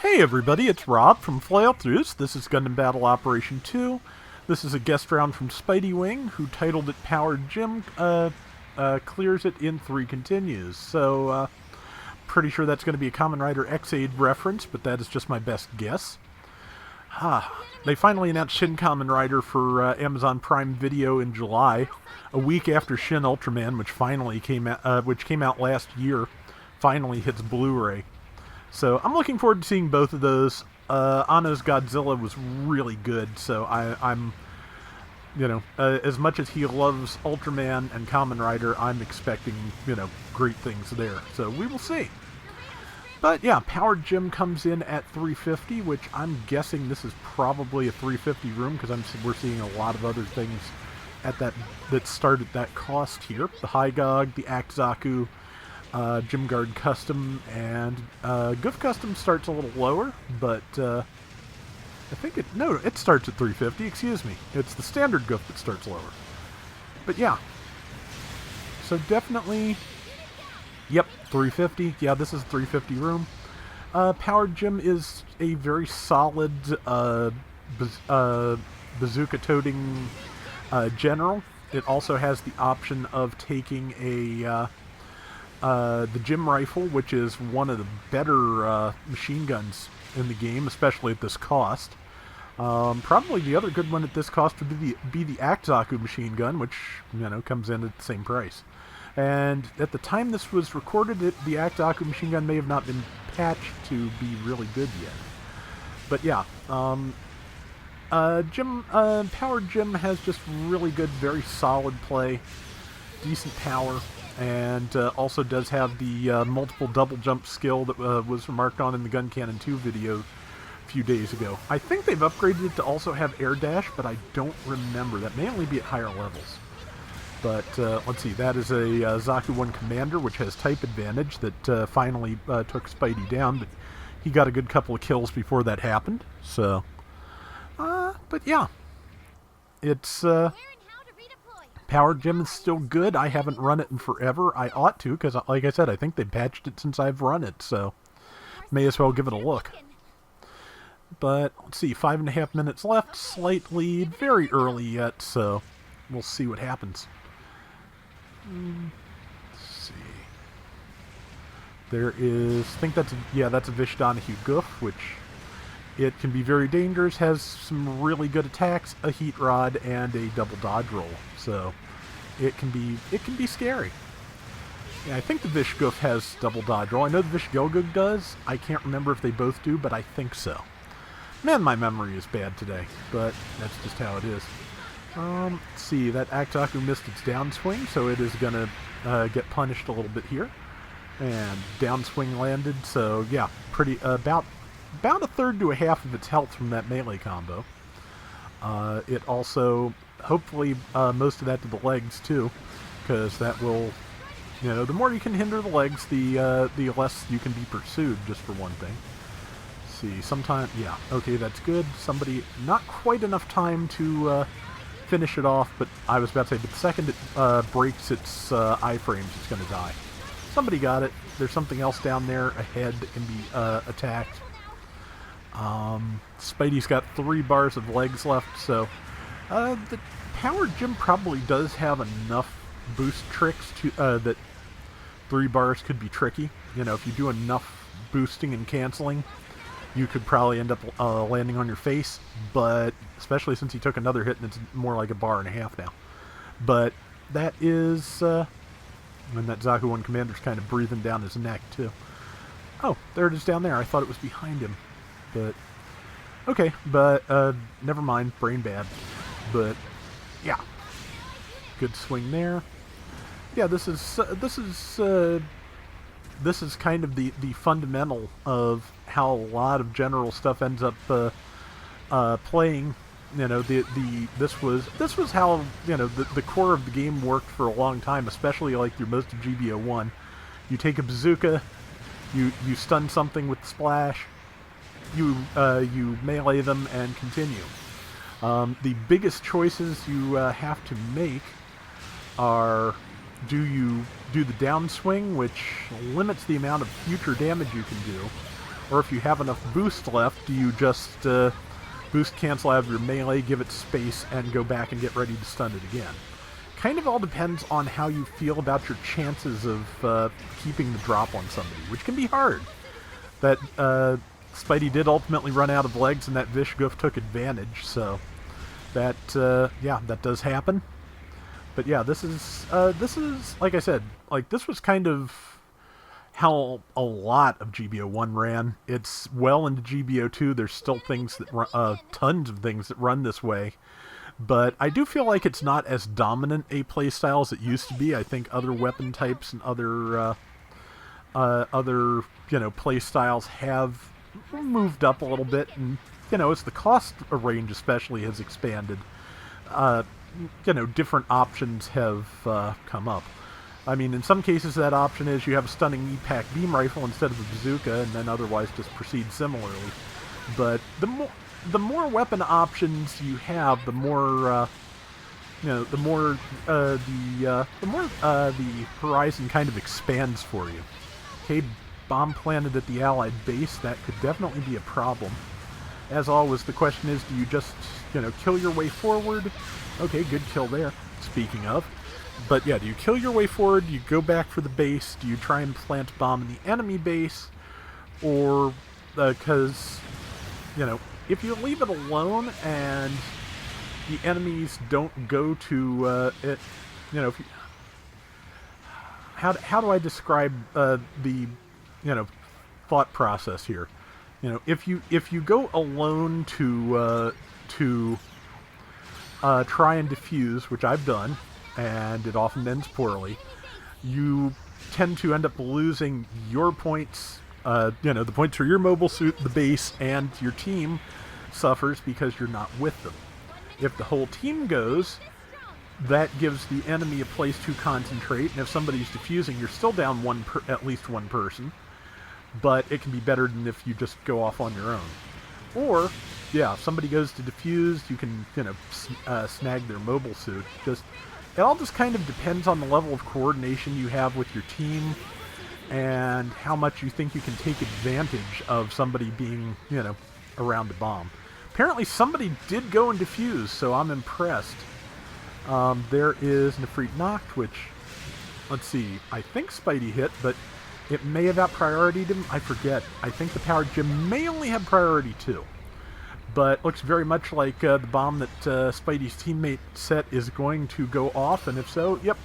Hey everybody, it's Rob from Flailthroughs. This is Gundam Battle Operation 2. This is a guest round from Spidey Wing, who titled it Powered Jim clears it in 3 continues. So, pretty sure that's going to be a Kamen Rider X-Aid reference, but that is just my best guess. They finally announced Shin Kamen Rider for Amazon Prime Video in July, a week after Shin Ultraman, which came out last year, finally hits Blu-ray. So I'm looking forward to seeing both of those. Anno's Godzilla was really good, so I'm as much as he loves Ultraman and Kamen Rider, I'm expecting, great things there. So we will see. But yeah, Powered Jim comes in at 350, which I'm guessing this is probably a 350 room because we're seeing a lot of other things at that start at that cost here. The Hygog, the Akzaku, Jim Guard Custom, and Goof Custom starts a little lower, but I think it starts at 350, excuse me. It's the standard Goof that starts lower. But yeah. So definitely, yep, 350. Yeah, this is a 350 room. Powered Jim is a very solid bazooka-toting general. It also has the option of taking the Jim rifle, which is one of the better machine guns in the game, especially at this cost. Probably the other good one at this cost would be the Akzaku machine gun, which comes in at the same price. And at the time this was recorded, the Akzaku machine gun may have not been patched to be really good yet. But yeah, Powered Jim has just really good, very solid play, decent power. And also does have the multiple double jump skill that was remarked on in the Gun Cannon 2 video a few days ago. I think they've upgraded it to also have air dash, but I don't remember. That may only be at higher levels. But let's see, that is a Zaku 1 Commander, which has type advantage that finally took Spidey down, but he got a good couple of kills before that happened. So, but yeah, it's... Powered Jim is still good. I haven't run it in forever. I ought to, because like I said, I think they patched it since I've run it, so may as well give it a look. But, let's see, 5.5 minutes left, slight lead, very early yet, so we'll see what happens. Let's see. There is, I think that's a Vish Donahue Goof, which it can be very dangerous, has some really good attacks, a heat rod, and a double dodge roll. So it can be scary. Yeah, I think the Vish Goof has double dodge roll. I know the Vish Gilgug does. I can't remember if they both do, but I think so. Man, my memory is bad today, but that's just how it is. Let's see, that Akzaku missed its downswing, so it is gonna get punished a little bit here. And downswing landed, so yeah, pretty about a third to a half of its health from that melee combo. It also, hopefully, most of that to the legs too, because that will, the more you can hinder the legs, the less you can be pursued, just for one thing. Let's see, sometime, yeah, okay, that's good. Somebody, not quite enough time to finish it off, but I was about to say, but the second it breaks its iframes, it's going to die. Somebody got it. There's something else down there ahead that can be attacked. Spidey's got 3 bars of legs left, so the Powered Jim probably does have enough boost tricks to that 3 bars could be tricky. If you do enough boosting and canceling, you could probably end up landing on your face, but especially since he took another hit and it's more like a bar and a half now. But that is, and that Zaku 1 Commander's kind of breathing down his neck too. Oh, there it is down there. I thought it was behind him. But, okay, but, never mind, brain bad. But, yeah. Good swing there. Yeah, this is kind of the fundamental of how a lot of general stuff ends up, playing. This was how, the core of the game worked for a long time, especially like through most of GBO1. You take a bazooka, you stun something with the splash, you melee them and continue. The biggest choices you have to make are, do you do the downswing, which limits the amount of future damage you can do, Or if you have enough boost left, do you just boost cancel out of your melee, give it space, and go back and get ready to stun it again? Kind of all depends on how you feel about your chances of keeping the drop on somebody, which can be hard. That Spidey did ultimately run out of legs, and that Vishgoof took advantage, so that, yeah, that does happen. But yeah, this is, like I said, like, this was kind of how a lot of GBO1 ran. It's well into GBO2. There's still things that run, tons of things that run this way. But I do feel like it's not as dominant a playstyle as it used to be. I think other weapon types and other playstyles have moved up a little bit, and as the cost range especially has expanded, different options have come up. I mean, in some cases that option is you have a stunning E-Pack beam rifle instead of a bazooka, and then otherwise just proceed similarly. But the more weapon options you have, the more the more the horizon kind of expands for you. Okay, bomb planted at the Allied base, that could definitely be a problem. As always, the question is, do you just, kill your way forward? Okay, good kill there, speaking of. But yeah, do you kill your way forward? Do you go back for the base? Do you try and plant a bomb in the enemy base? Or, because, if you leave it alone and the enemies don't go to it, if you, how do I describe the thought process here? If you go alone to try and defuse, which I've done, and it often ends poorly, you tend to end up losing your points. The points for your mobile suit, the base, and your team suffers because you're not with them. If the whole team goes, that gives the enemy a place to concentrate, and if somebody's defusing, you're still down at least one person, but it can be better than if you just go off on your own. Or, yeah, if somebody goes to defuse, you can, snag their mobile suit. It all just kind of depends on the level of coordination you have with your team, and how much you think you can take advantage of somebody being, around the bomb. Apparently somebody did go and defuse, so I'm impressed. There is Nefrit knocked, which, let's see, I think Spidey hit, but it may have out-prioritied him. I forget. I think the Powered Gym may only have priority too. But looks very much like the bomb that Spidey's teammate set is going to go off, and if so, yep,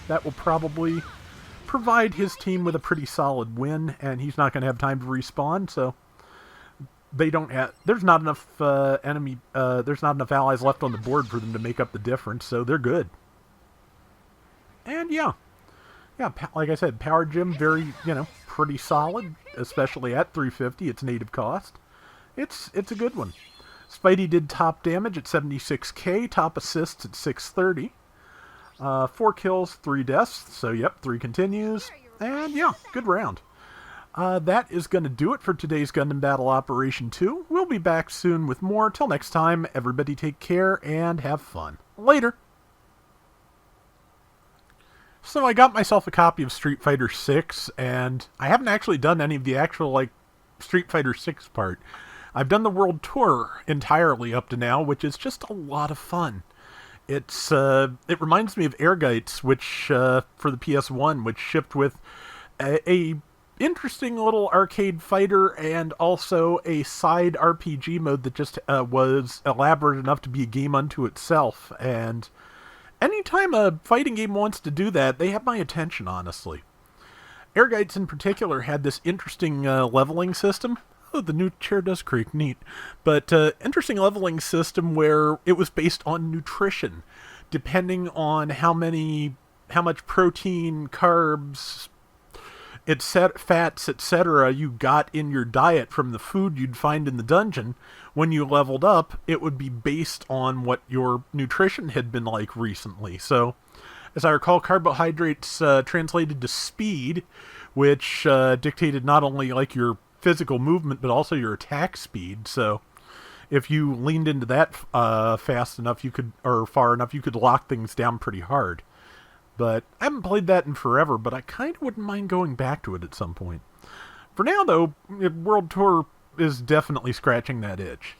that will probably provide his team with a pretty solid win, and he's not going to have time to respawn, so there's not enough there's not enough allies left on the board for them to make up the difference, so they're good. And yeah, like I said, Power Gym, very, pretty solid, especially at 350, its native cost. It's a good one. Spidey did top damage at 76k, top assists at 630. 4 kills, 3 deaths, so yep, 3 continues, and yeah, good round. That is going to do it for today's Gundam Battle Operation 2. We'll be back soon with more. Till next time, everybody take care and have fun. Later! So I got myself a copy of Street Fighter 6, and I haven't actually done any of the actual, Street Fighter 6 part. I've done the World Tour entirely up to now, which is just a lot of fun. It reminds me of Airgites, which, for the PS1, which shipped with a interesting little arcade fighter and also a side RPG mode that just was elaborate enough to be a game unto itself. And anytime a fighting game wants to do that, they have my attention, honestly. Airgites in particular had this interesting leveling system. Oh, the new chair does creak, neat. But interesting leveling system where it was based on nutrition, depending on how much protein, carbs, fats, etc. you got in your diet from the food you'd find in the dungeon. When you leveled up, it would be based on what your nutrition had been like recently. So, as I recall, carbohydrates translated to speed, which dictated not only your physical movement, but also your attack speed. So if you leaned into that fast enough, far enough, you could lock things down pretty hard. But I haven't played that in forever, but I kind of wouldn't mind going back to it at some point. For now, though, World Tour is definitely scratching that itch.